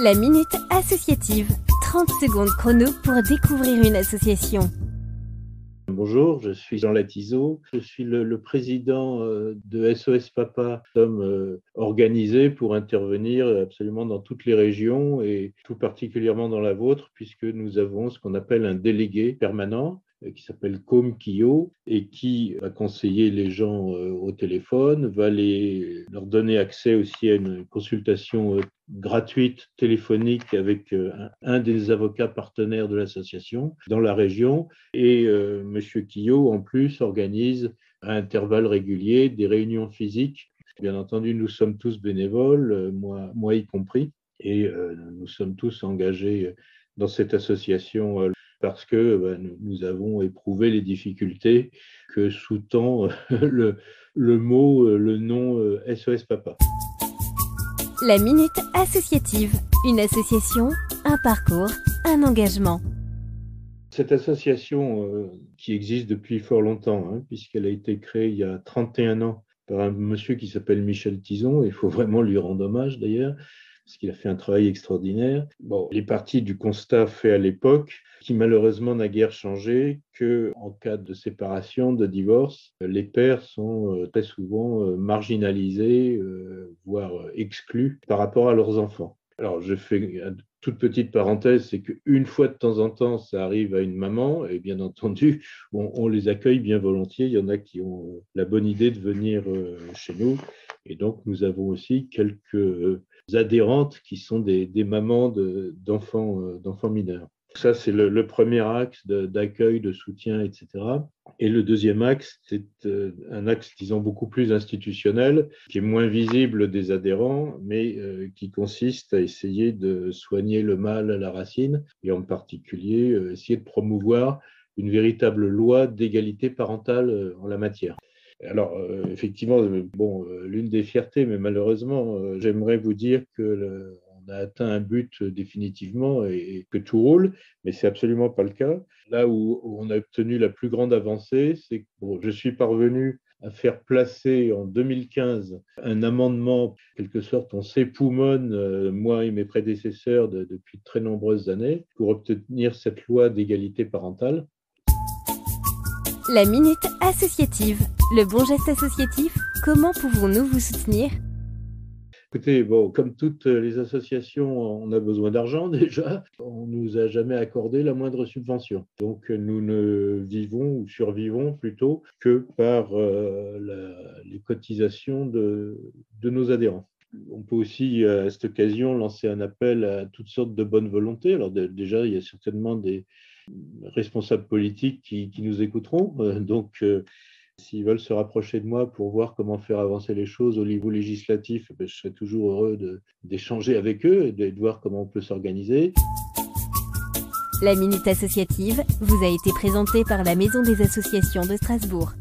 La Minute Associative. 30 secondes chrono pour découvrir une association. Bonjour, je suis Jean Latizeau. Je suis le président de SOS Papa. Nous sommes organisés pour intervenir absolument dans toutes les régions et tout particulièrement dans la vôtre, puisque nous avons ce qu'on appelle un délégué permanent qui s'appelle Com Kyo et qui va conseiller les gens au téléphone, va leur donner accès aussi à une consultation gratuite téléphonique avec un des avocats partenaires de l'association dans la région. Et Monsieur Kyo, en plus, organise à intervalles réguliers des réunions physiques. Bien entendu, nous sommes tous bénévoles, moi y compris, et nous sommes tous engagés dans cette association parce que nous avons éprouvé les difficultés que sous-tend le nom SOS Papa. La Minute Associative. Une association, un parcours, un engagement. Cette association qui existe depuis fort longtemps, puisqu'elle a été créée il y a 31 ans par un monsieur qui s'appelle Michel Tison, il faut vraiment lui rendre hommage d'ailleurs, parce qu'il a fait un travail extraordinaire. Bon, il est parti du constat fait à l'époque, qui malheureusement n'a guère changé, qu'en cas de séparation, de divorce, les pères sont très souvent marginalisés, voire exclus par rapport à leurs enfants. Alors, je fais une toute petite parenthèse, c'est qu'une fois de temps en temps, ça arrive à une maman, et bien entendu, on les accueille bien volontiers. Il y en a qui ont la bonne idée de venir chez nous. Et donc, nous avons aussi quelques adhérentes qui sont des mamans d'enfants mineurs. Ça, c'est le premier axe d'accueil, de soutien, etc. Et le deuxième axe, c'est un axe, disons, beaucoup plus institutionnel, qui est moins visible des adhérents, mais qui consiste à essayer de soigner le mal à la racine, et en particulier essayer de promouvoir une véritable loi d'égalité parentale en la matière. Alors, effectivement, l'une des fiertés, mais malheureusement, j'aimerais vous dire que on a atteint un but définitivement et que tout roule, mais c'est absolument pas le cas. Là où on a obtenu la plus grande avancée, c'est que je suis parvenu à faire placer en 2015 un amendement, en quelque sorte, on s'époumonne, moi et mes prédécesseurs, depuis de très nombreuses années, pour obtenir cette loi d'égalité parentale. La Minute Associative. Le bon geste associatif, comment pouvons-nous vous soutenir ? Écoutez, comme toutes les associations, on a besoin d'argent déjà. On ne nous a jamais accordé la moindre subvention. Donc, nous ne vivons ou survivons plutôt que par les cotisations de nos adhérents. On peut aussi, à cette occasion, lancer un appel à toutes sortes de bonnes volontés. Alors déjà, il y a certainement des responsables politiques qui nous écouteront. S'ils veulent se rapprocher de moi pour voir comment faire avancer les choses au niveau législatif, je serai toujours heureux d'échanger avec eux et de voir comment on peut s'organiser. La Minute Associative vous a été présentée par la Maison des associations de Strasbourg.